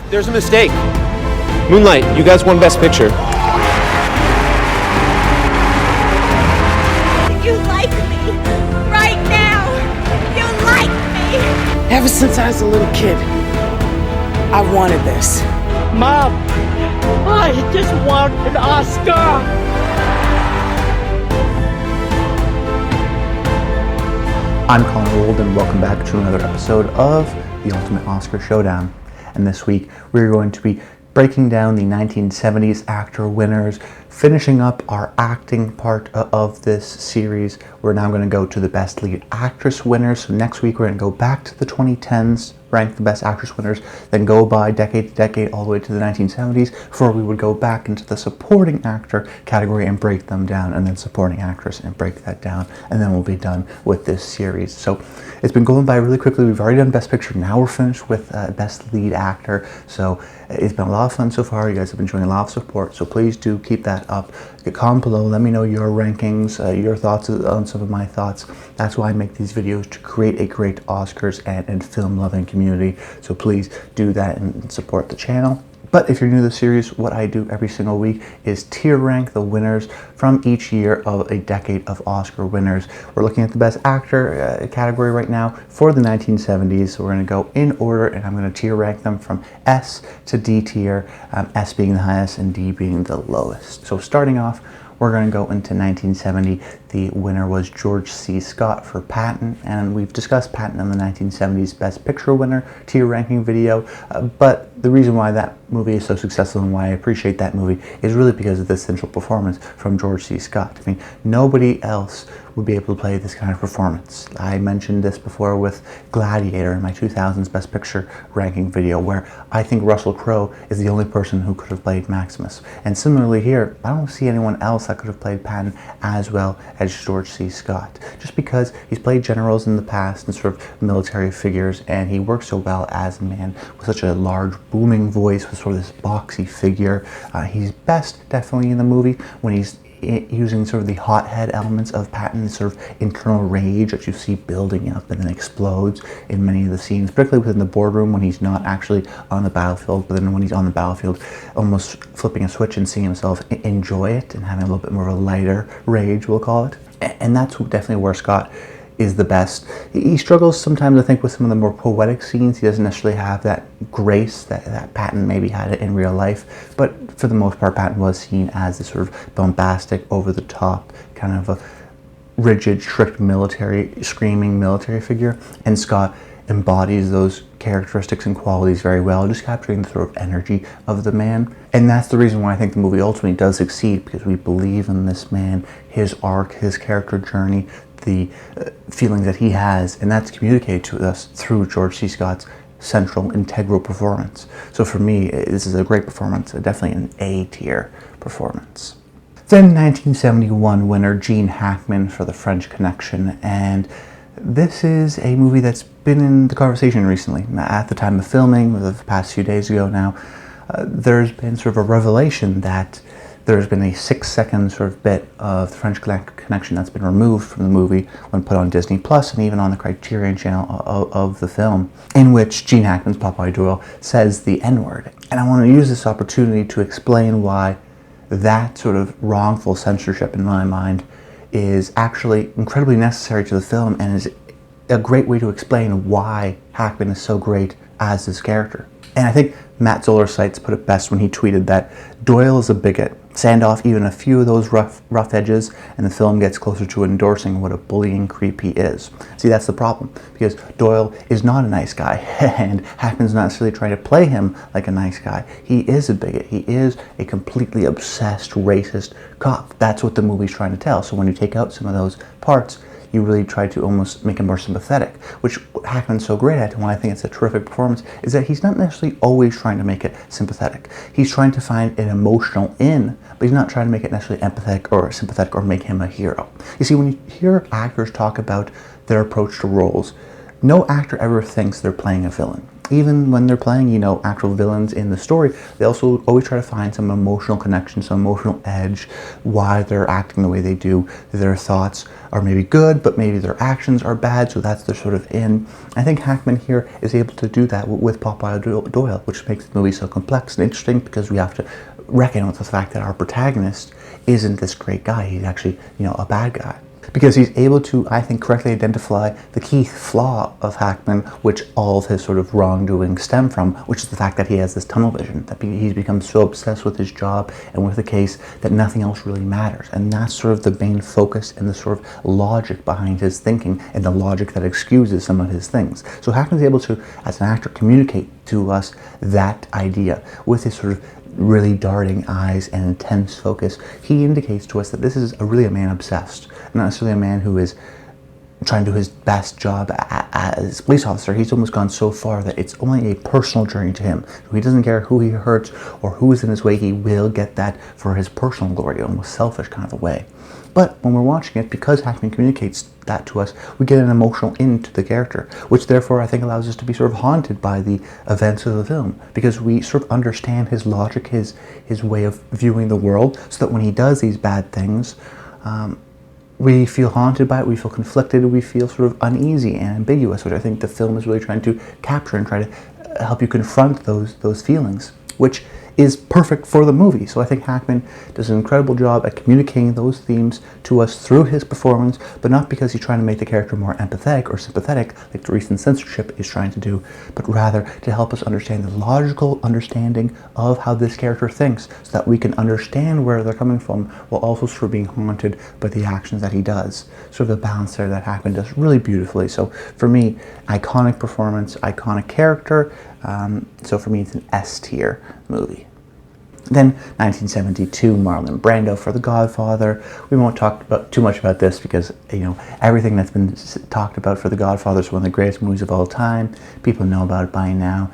There's a mistake. Moonlight, you guys won Best Picture. You like me. Right now. You like me. Ever since I was a little kid, I wanted this. Mom, I just want an Oscar. I'm Colin and welcome back to another episode of the Ultimate Oscar Showdown. And this week we're going to be breaking down the 1970s actor winners, finishing up our acting part of this series. We're now going to go to the Best Lead Actress winners. So next week we're going to go back to the 2010s, rank the Best Actress winners, then go by decade to decade all the way to the 1970s, before we would go back into the Supporting Actor category and break them down, and then Supporting Actress and break that down, and then we'll be done with this series. So it's been going by really quickly. We've already done Best Picture. Now we're finished with Best Lead Actor. So it's been a lot of fun so far. You guys have been showing a lot of support, so please do keep that up. Comment below, let me know your rankings, your thoughts on some of my thoughts. That's why I make these videos, to create a great Oscars and film-loving community. So please do that and support the channel. But if you're new to the series, what I do every single week is tier rank the winners from each year of a decade of Oscar winners. We're looking at the Best Actor category right now for the 1970s. So we're going to go in order, and I'm going to tier rank them from S to D tier, S being the highest and D being the lowest. So starting off, we're going to go into 1970. The winner was George C. Scott for Patton, and we've discussed Patton in the 1970s Best Picture winner tier ranking video, but the reason why that movie is so successful and why I appreciate that movie is really because of the central performance from George C. Scott. I mean, nobody else would be able to play this kind of performance. I mentioned this before with Gladiator in my 2000s Best Picture ranking video, where I think Russell Crowe is the only person who could have played Maximus. And similarly here, I don't see anyone else that could have played Patton as well as George C. Scott, just because he's played generals in the past and sort of military figures, and he works so well as a man with such a large booming voice, with sort of this boxy figure. He's best definitely in the movie when he's using sort of the hothead elements of Patton's sort of internal rage that you see building up and then explodes in many of the scenes, particularly within the boardroom when he's not actually on the battlefield, but then when he's on the battlefield, almost flipping a switch and seeing himself enjoy it and having a little bit more of a lighter rage, we'll call it. And that's definitely where Scott is the best. He struggles sometimes, I think, with some of the more poetic scenes. He doesn't necessarily have that grace that Patton maybe had in real life, but for the most part, Patton was seen as this sort of bombastic, over-the-top, kind of a rigid, strict screaming military figure, and Scott embodies those characteristics and qualities very well, just capturing the sort of energy of the man. And that's the reason why I think the movie ultimately does succeed, because we believe in this man, his arc, his character journey, the feelings that he has, and that's communicated to us through George C. Scott's central, integral performance. So for me, this is a great performance, definitely an A-tier performance. Then 1971 winner Gene Hackman for The French Connection, and this is a movie that's been in the conversation recently. At the time of filming, the past few days ago now, there's been sort of a revelation that there's been a 6-second sort of bit of The French Connection that's been removed from the movie when put on Disney Plus and even on the Criterion channel of the film, in which Gene Hackman's Popeye Doyle says the N-word. And I want to use this opportunity to explain why that sort of wrongful censorship, in my mind, is actually incredibly necessary to the film and is a great way to explain why Hackman is so great as this character. And I think Matt Zoller Seitz put it best when he tweeted that Doyle is a bigot. Sand off even a few of those rough edges, and the film gets closer to endorsing what a bullying creep he is. See, that's the problem, because Doyle is not a nice guy, and Hackman's not necessarily trying to play him like a nice guy. He is a bigot. He is a completely obsessed, racist cop. That's what the movie's trying to tell. So when you take out some of those parts, you really try to almost make him more sympathetic, which Hackman's so great at, and why I think it's a terrific performance, is that he's not necessarily always trying to make it sympathetic. He's trying to find an emotional in, but he's not trying to make it necessarily empathetic or sympathetic or make him a hero. You see, when you hear actors talk about their approach to roles, no actor ever thinks they're playing a villain. even when they're playing, actual villains in the story, they also always try to find some emotional connection, some emotional edge, why they're acting the way they do. Their thoughts are maybe good, but maybe their actions are bad, so that's their sort of in. I think Hackman here is able to do that with Popeye Doyle, which makes the movie so complex and interesting, because we have to reckon with the fact that our protagonist isn't this great guy. He's actually, a bad guy. Because he's able to, I think, correctly identify the key flaw of Hackman, which all of his sort of wrongdoing stem from, which is the fact that he has this tunnel vision, that he's become so obsessed with his job and with the case that nothing else really matters. And that's sort of the main focus and the sort of logic behind his thinking, and the logic that excuses some of his things. So Hackman's able to, as an actor, communicate to us that idea with his sort of really darting eyes and intense focus. He indicates to us that this is really a man obsessed, not necessarily a man who is trying to do his best job as a police officer. He's almost gone so far that it's only a personal journey to him. He doesn't care who he hurts or who is in his way. He will get that for his personal glory, almost selfish kind of a way. But when we're watching it, because Hackman communicates that to us, we get an emotional into the character, which therefore I think allows us to be sort of haunted by the events of the film, because we sort of understand his logic, his way of viewing the world, so that when he does these bad things, we feel haunted by it, we feel conflicted, we feel sort of uneasy and ambiguous, which I think the film is really trying to capture and try to help you confront those feelings, which is perfect for the movie. So I think Hackman does an incredible job at communicating those themes to us through his performance, but not because he's trying to make the character more empathetic or sympathetic like the recent censorship is trying to do, but rather to help us understand the logical understanding of how this character thinks, so that we can understand where they're coming from while also sort of being haunted by the actions that he does. Sort of the balance there that Hackman does really beautifully. So for me, iconic performance, iconic character. So for me, it's an S tier movie. Then 1972, Marlon Brando for The Godfather. We won't talk too much about this because, everything that's been talked about for The Godfather is one of the greatest movies of all time. People know about it by now.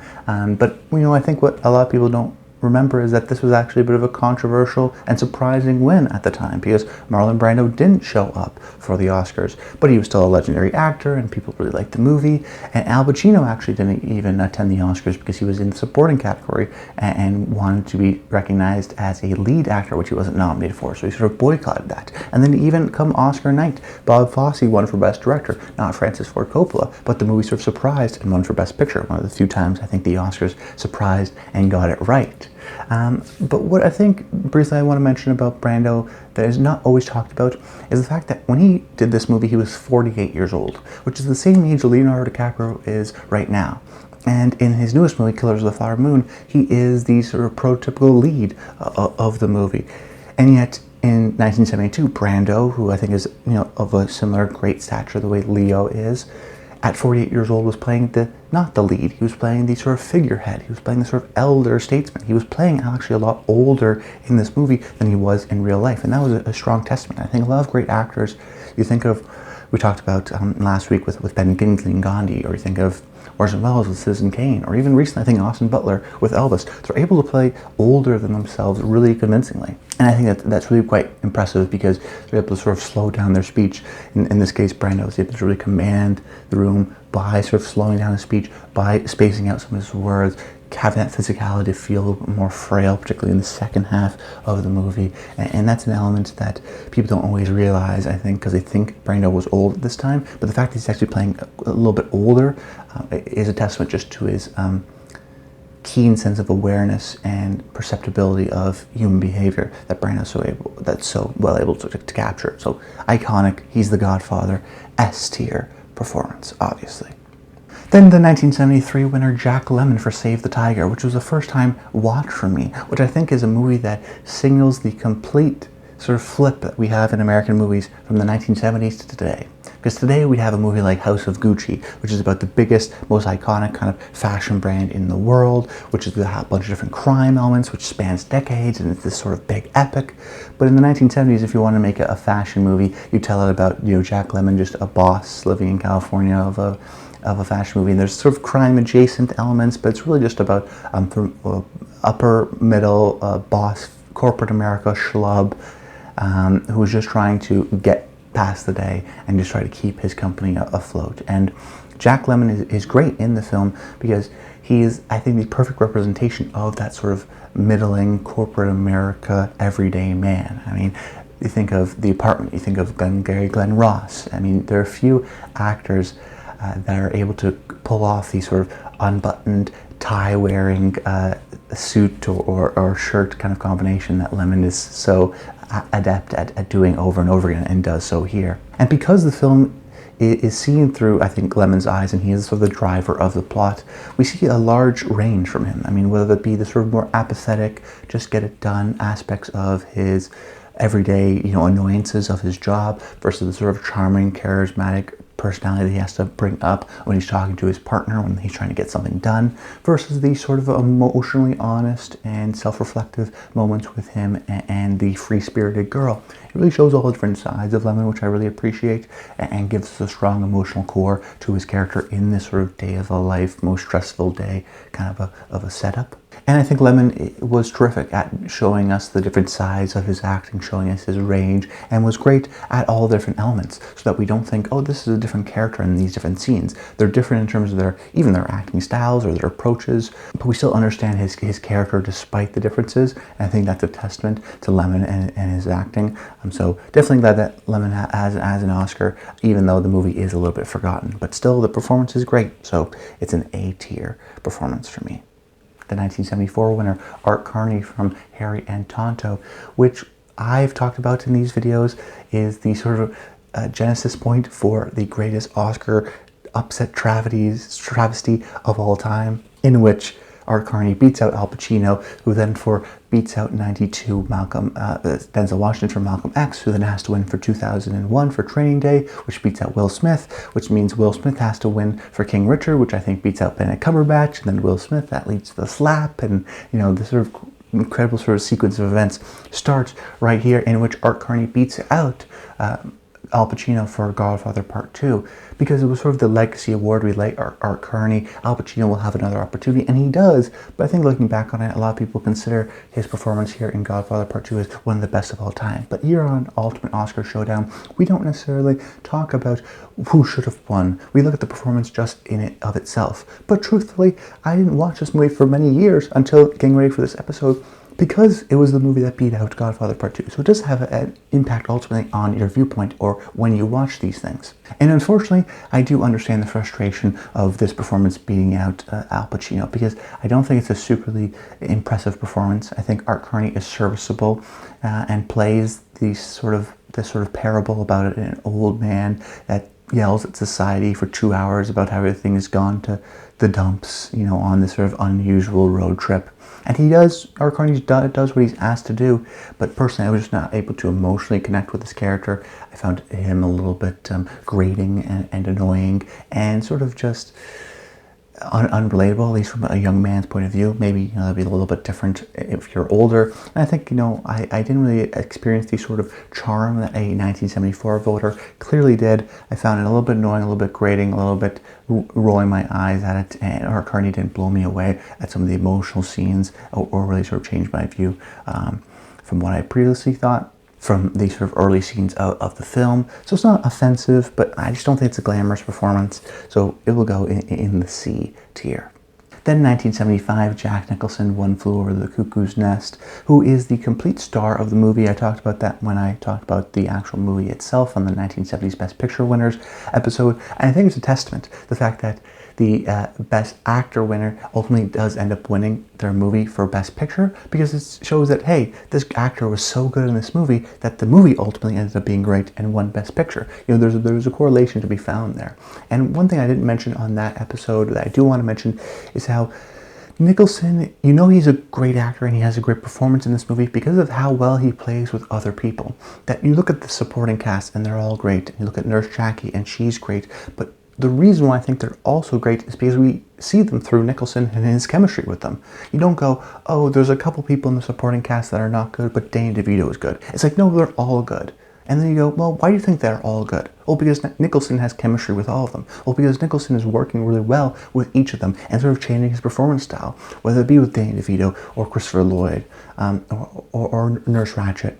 But, I think what a lot of people don't remember is that this was actually a bit of a controversial and surprising win at the time, because Marlon Brando didn't show up for the Oscars, but he was still a legendary actor and people really liked the movie. And Al Pacino actually didn't even attend the Oscars because he was in the supporting category and wanted to be recognized as a lead actor, which he wasn't nominated for, so he sort of boycotted that. And then even come Oscar night, Bob Fosse won for Best Director, not Francis Ford Coppola, but the movie sort of surprised and won for Best Picture, one of the few times I think the Oscars surprised and got it right. But what I think, briefly, I want to mention about Brando that is not always talked about is the fact that when he did this movie, he was 48 years old, which is the same age Leonardo DiCaprio is right now. And in his newest movie, Killers of the Flower Moon, he is the sort of prototypical lead of the movie. And yet, in 1972, Brando, who I think is, of a similar great stature the way Leo is, at 48 years old was playing not the lead, he was playing the sort of figurehead, he was playing the sort of elder statesman. He was playing actually a lot older in this movie than he was in real life, and that was a strong testament. I think a lot of great actors, you think of, we talked about last week with Ben Kingsley and Gandhi, or you think of Orson Welles with Citizen Kane, or even recently I think Austin Butler with Elvis. They're able to play older than themselves really convincingly. And I think that's really quite impressive, because they're able to sort of slow down their speech. In this case, Brando was able to really command the room by sort of slowing down his speech, by spacing out some of his words, having that physicality feel more frail, particularly in the second half of the movie. And that's an element that people don't always realize, I think, because they think Brando was old at this time. But the fact that he's actually playing a little bit older is a testament just to his keen sense of awareness and perceptibility of human behavior that Brando's so well able to capture. So iconic, he's the Godfather, S tier performance, obviously. Then the 1973 winner Jack Lemmon for Save the Tiger, which was a first time watch for me, which I think is a movie that signals the complete sort of flip that we have in American movies from the 1970s to today. Because today we have a movie like House of Gucci, which is about the biggest, most iconic kind of fashion brand in the world, which is a bunch of different crime elements, which spans decades, and it's this sort of big epic. But in the 1970s, if you want to make a fashion movie, you tell it about, Jack Lemmon, just a boss living in California of a fashion movie, and there's sort of crime adjacent elements, but it's really just about upper middle boss, corporate America schlub, who is just trying to get past the day and just try to keep his company afloat. And Jack Lemmon is great in the film because he is, I think, the perfect representation of that sort of middling corporate America everyday man. I mean, you think of The Apartment, you think of Glenn Ross. I mean, there are a few actors that are able to pull off these sort of unbuttoned, tie-wearing suit or shirt kind of combination that Lemmon is so adept at doing over and over again, and does so here. And because the film is seen through, I think, Lemmon's eyes, and he is sort of the driver of the plot, we see a large range from him. I mean, whether it be the sort of more apathetic, just get it done aspects of his everyday, annoyances of his job, versus the sort of charming, charismatic personality that he has to bring up when he's talking to his partner, when he's trying to get something done, versus the sort of emotionally honest and self-reflective moments with him and the free-spirited girl. It really shows all the different sides of Lemmon, which I really appreciate, and gives us a strong emotional core to his character in this sort of day of a life, most stressful day, kind of a setup. And I think Lemmon was terrific at showing us the different sides of his acting, showing us his range, and was great at all the different elements, so that we don't think, oh, this is a different character in these different scenes. They're different in terms of their acting styles or their approaches, but we still understand his character despite the differences. And I think that's a testament to Lemmon and his acting. I'm so definitely glad that Lemmon has an Oscar, even though the movie is a little bit forgotten. But still, the performance is great, so it's an A-tier performance for me. The 1974 winner, Art Carney from Harry and Tonto, which I've talked about in these videos, is the sort of genesis point for the greatest Oscar upset travesty of all time, in which Art Carney beats out Al Pacino, who then beats out 92 Denzel Washington for Malcolm X, who then has to win for 2001 for Training Day, which beats out Will Smith, which means Will Smith has to win for King Richard, which I think beats out Benedict Cumberbatch, and then Will Smith, that leads to the slap, and this sort of incredible sort of sequence of events starts right here, in which Art Carney beats out Al Pacino for Godfather Part 2, because it was sort of the legacy award. We like Art Carney. Al Pacino will have another opportunity, and he does, but I think looking back on it, a lot of people consider his performance here in Godfather Part 2 as one of the best of all time. But here on Ultimate Oscar Showdown, we don't necessarily talk about who should have won. We look at the performance just in it of itself. But truthfully, I didn't watch this movie for many years until getting ready for this episode, because it was the movie that beat out Godfather Part 2. So it does have an impact ultimately on your viewpoint or when you watch these things. And unfortunately, I do understand the frustration of this performance beating out Al Pacino, because I don't think it's a superly impressive performance. I think Art Carney is serviceable and plays this sort of parable about an old man that yells at society for 2 hours about how everything has gone to the dumps, on this sort of unusual road trip. And Art Carney does what he's asked to do, but personally I was just not able to emotionally connect with this character. I found him a little bit grating and annoying, and sort of just unrelatable, at least from a young man's point of view. Maybe that'd be a little bit different if you're older. And I think I didn't really experience the sort of charm that a 1974 voter clearly did. I found it a little bit annoying, a little bit grating, a little bit rolling my eyes at it, and Art Carney didn't blow me away at some of the emotional scenes or really sort of change my view from what I previously thought from the sort of early scenes of the film. So it's not offensive, but I just don't think it's a glamorous performance, so it will go in the C tier. Then in 1975, Jack Nicholson, One Flew Over the Cuckoo's Nest, who is the complete star of the movie. I talked about that when I talked about the actual movie itself on the 1970s Best Picture winners episode, and I think it's a testament to the fact that the Best Actor winner ultimately does end up winning their movie for Best Picture, because it shows that, hey, this actor was so good in this movie that the movie ultimately ended up being great and won Best Picture. There's a correlation to be found there. And one thing I didn't mention on that episode that I do want to mention is how Nicholson, he's a great actor and he has a great performance in this movie because of how well he plays with other people. That you look at the supporting cast and they're all great. You look at Nurse Jackie and she's great, but the reason why I think they're also great is because we see them through Nicholson and his chemistry with them. You don't go, oh, there's a couple people in the supporting cast that are not good, but Danny DeVito is good. It's like, no, they're all good. And then you go, well, why do you think they're all good? Well, because Nicholson has chemistry with all of them. Well, because Nicholson is working really well with each of them and sort of changing his performance style, whether it be with Danny DeVito or Christopher Lloyd or Nurse Ratched.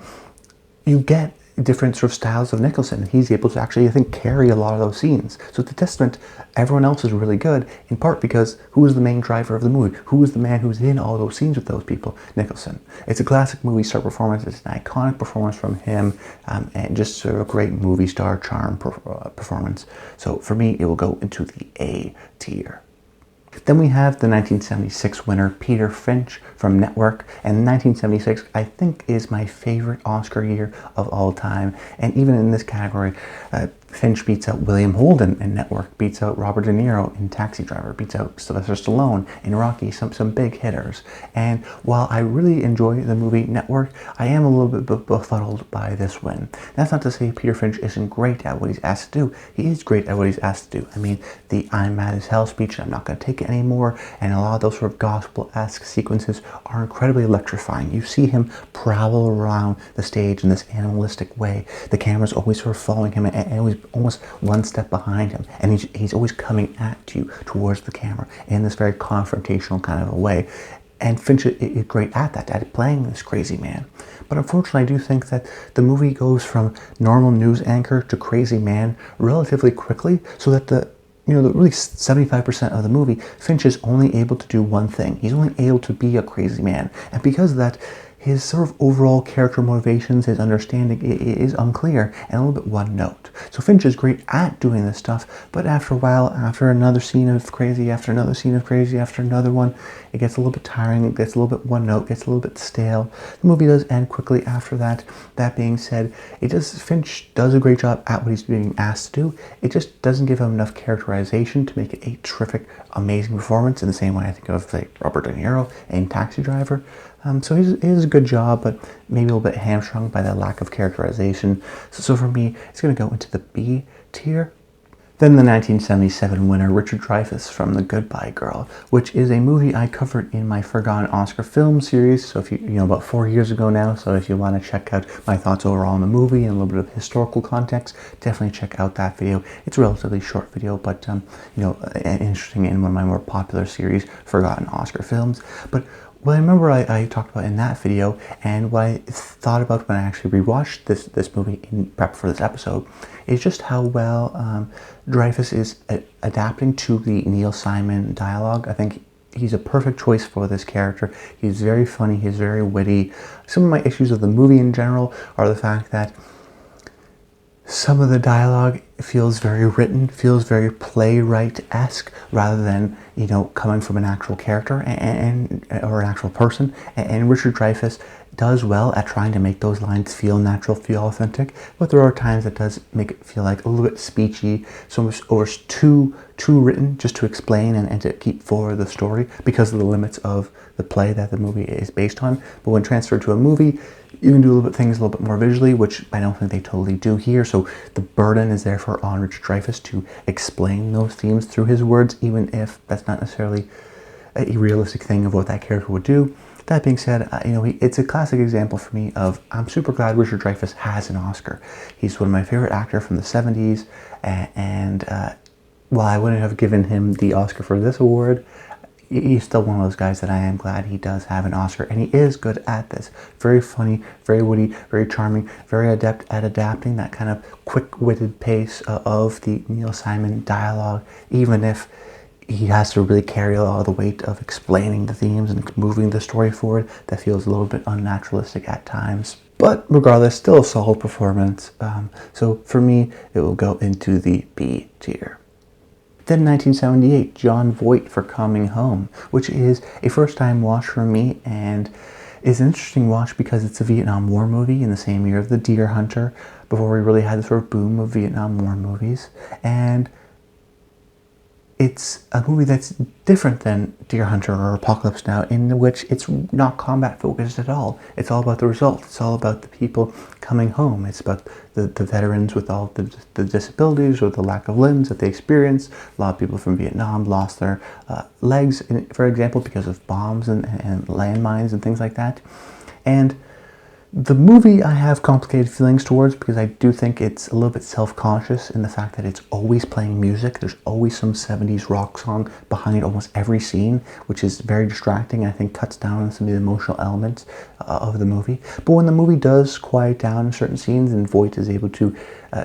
You get different sort of styles of Nicholson. He's able to actually, I think, carry a lot of those scenes. So it's a testament. Everyone else is really good, in part because who is the main driver of the movie? Who is the man who's in all those scenes with those people? Nicholson. It's a classic movie star performance. It's an iconic performance from him, and just sort of a great movie star charm performance. So for me, it will go into the A tier. Then we have the 1976 winner, Peter Finch from Network. And 1976, I think, is my favorite Oscar year of all time. And even in this category, Finch beats out William Holden in Network, beats out Robert De Niro in Taxi Driver, beats out Sylvester Stallone in Rocky, some big hitters. And while I really enjoy the movie Network, I am a little bit befuddled by this win. That's not to say Peter Finch isn't great at what he's asked to do. He is great at what he's asked to do. I mean, the I'm mad as hell speech, I'm not going to take it anymore, and a lot of those sort of gospel-esque sequences are incredibly electrifying. You see him prowl around the stage in this animalistic way. The camera's always sort of following him and almost one step behind him, and he's always coming at you towards the camera in this very confrontational kind of a way. And Finch is great at that, at playing this crazy man. But unfortunately, I do think that the movie goes from normal news anchor to crazy man relatively quickly, so that the really 75% of the movie, Finch is only able to do one thing. He's only able to be a crazy man. And because of that, his sort of overall character motivations, his understanding is unclear and a little bit one note. So Finch is great at doing this stuff, but after a while, after another scene of crazy, after another scene of crazy, after another one, it gets a little bit tiring, it gets a little bit one note, gets a little bit stale. The movie does end quickly after that. That being said, Finch does a great job at what he's being asked to do. It just doesn't give him enough characterization to make it a terrific, amazing performance in the same way I think of, say, Robert De Niro in Taxi Driver. So he does a good job, but maybe a little bit hamstrung by that lack of characterization. So for me, it's going to go into the B tier. Then the 1977 winner, Richard Dreyfus from The Goodbye Girl, which is a movie I covered in my Forgotten Oscar Film series. So if you about 4 years ago now. So if you want to check out my thoughts overall on the movie and a little bit of historical context, definitely check out that video. It's a relatively short video, but interesting in one of my more popular series, Forgotten Oscar Films. But what I remember I talked about in that video, and what I thought about when I actually rewatched this movie in prep for this episode, is just how well Dreyfus is adapting to the Neil Simon dialogue. I think he's a perfect choice for this character. He's very funny, he's very witty. Some of my issues of the movie in general are the fact that some of the dialogue feels very written, feels very playwright-esque, rather than, coming from an actual character or an actual person. And Richard Dreyfus does well at trying to make those lines feel natural, feel authentic, but there are times that does make it feel like a little bit speechy, so almost too written just to explain and to keep forward the story because of the limits of the play that the movie is based on. But when transferred to a movie, you can do things a little bit more visually, which I don't think they totally do here. So the burden is therefore on Richard Dreyfus to explain those themes through his words, even if that's not necessarily a realistic thing of what that character would do. That being said, it's a classic example for me of, I'm super glad Richard Dreyfus has an Oscar. He's one of my favorite actors from the 70s, and while I wouldn't have given him the Oscar for this award, he's still one of those guys that I am glad he does have an Oscar, and he is good at this. Very funny, very witty, very charming, very adept at adapting that kind of quick-witted pace of the Neil Simon dialogue, even if he has to really carry a lot of the weight of explaining the themes and moving the story forward. That feels a little bit unnaturalistic at times. But regardless, still a solid performance. So for me, it will go into the B tier. Then 1978, Jon Voight for Coming Home, which is a first-time watch for me, and is an interesting watch because it's a Vietnam War movie in the same year of The Deer Hunter, before we really had the sort of boom of Vietnam War movies. And it's a movie that's different than Deer Hunter or Apocalypse Now, in which it's not combat focused at all. It's all about the results. It's all about the people coming home. It's about the veterans with all the disabilities or the lack of limbs that they experienced. A lot of people from Vietnam lost their legs, for example, because of bombs and landmines and things like that. And The movie I have complicated feelings towards because I do think it's a little bit self-conscious in the fact that it's always playing music. There's always some 70s rock song behind almost every scene, which is very distracting and I think cuts down on some of the emotional elements of the movie. But when the movie does quiet down in certain scenes and Voigt is able to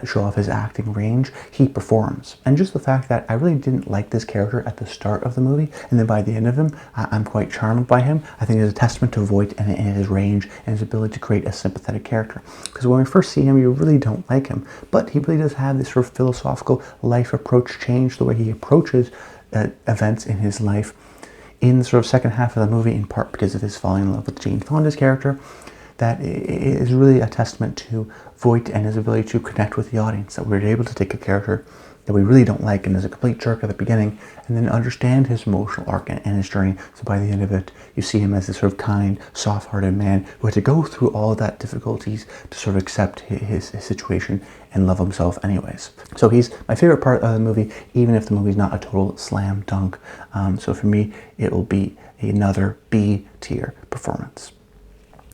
show off his acting range, he performs. And just the fact that I really didn't like this character at the start of the movie, and then by the end of him, I'm quite charmed by him. I think it's a testament to Voigt and his range and his ability to create a sympathetic character. Because when we first see him, you really don't like him. But he really does have this sort of philosophical life approach change, the way he approaches events in his life in the sort of second half of the movie, in part because of his falling in love with Jane Fonda's character. That is really a testament to Voigt and his ability to connect with the audience, that we're able to take a character that we really don't like and is a complete jerk at the beginning, and then understand his emotional arc and his journey. So by the end of it, you see him as this sort of kind, soft-hearted man who had to go through all of that difficulties to sort of accept his situation and love himself anyways. So he's my favorite part of the movie, even if the movie's not a total slam dunk. So for me, it will be another B-tier performance.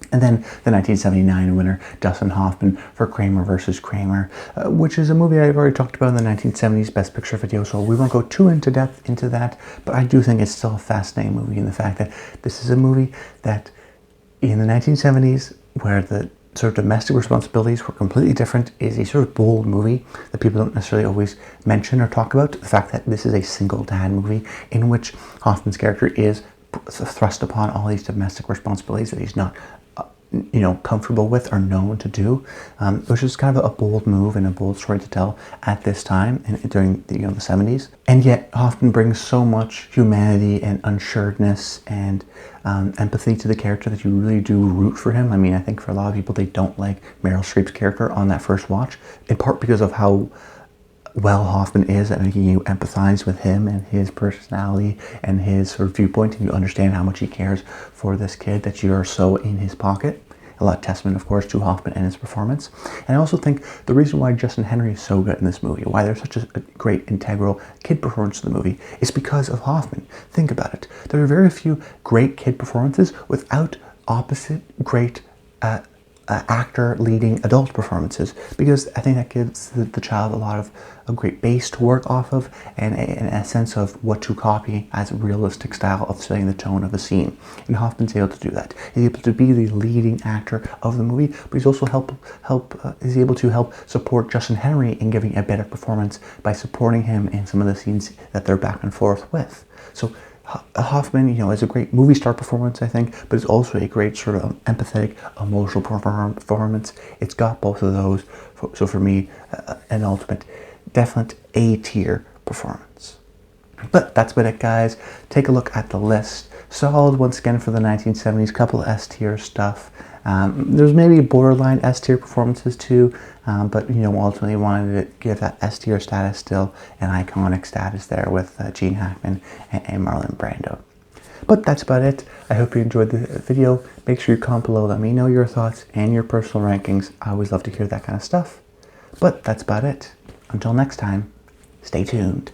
And then the 1979 winner, Dustin Hoffman, for Kramer vs. Kramer, which is a movie I've already talked about in the 1970s Best Picture video, so we won't go too into depth into that, but I do think it's still a fascinating movie in the fact that this is a movie that in the 1970s, where the sort of domestic responsibilities were completely different, is a sort of bold movie that people don't necessarily always mention or talk about. The fact that this is a single dad movie in which Hoffman's character is thrust upon all these domestic responsibilities that he's not comfortable with or known to do, which is kind of a bold move and a bold story to tell at this time during the 70s. And yet Hoffman brings so much humanity and unsureness and empathy to the character that you really do root for him. I mean, I think for a lot of people, they don't like Meryl Streep's character on that first watch, in part because of how well Hoffman is at making you empathize with him and his personality and his sort of viewpoint, and you understand how much he cares for this kid, that you are so in his pocket. A lot of testament, of course, to Hoffman and his performance. And I also think the reason why Justin Henry is so good in this movie, why there's such a great integral kid performance to the movie, is because of Hoffman. Think about it. There are very few great kid performances without opposite great actor leading adult performances, because I think that gives the child a lot of a great base to work off of and a sense of what to copy as a realistic style of setting the tone of a scene. And Hoffman's able to do that. He's able to be the leading actor of the movie, but he's also is able to help support Justin Henry in giving a better performance by supporting him in some of the scenes that they're back and forth with. So Hoffman, is a great movie star performance, I think, but it's also a great sort of empathetic, emotional performance. It's got both of those. So for me, an ultimate, definite A-tier performance. But that's about it, guys. Take a look at the list. Solid once again for the 1970s, couple of S-tier stuff. There's maybe borderline S-tier performances too, but ultimately wanted to give that S-tier status still an iconic status there with Gene Hackman and Marlon Brando. But that's about it. I hope you enjoyed the video. Make sure you comment below. Let me know your thoughts and your personal rankings. I always love to hear that kind of stuff. But that's about it. Until next time, stay tuned.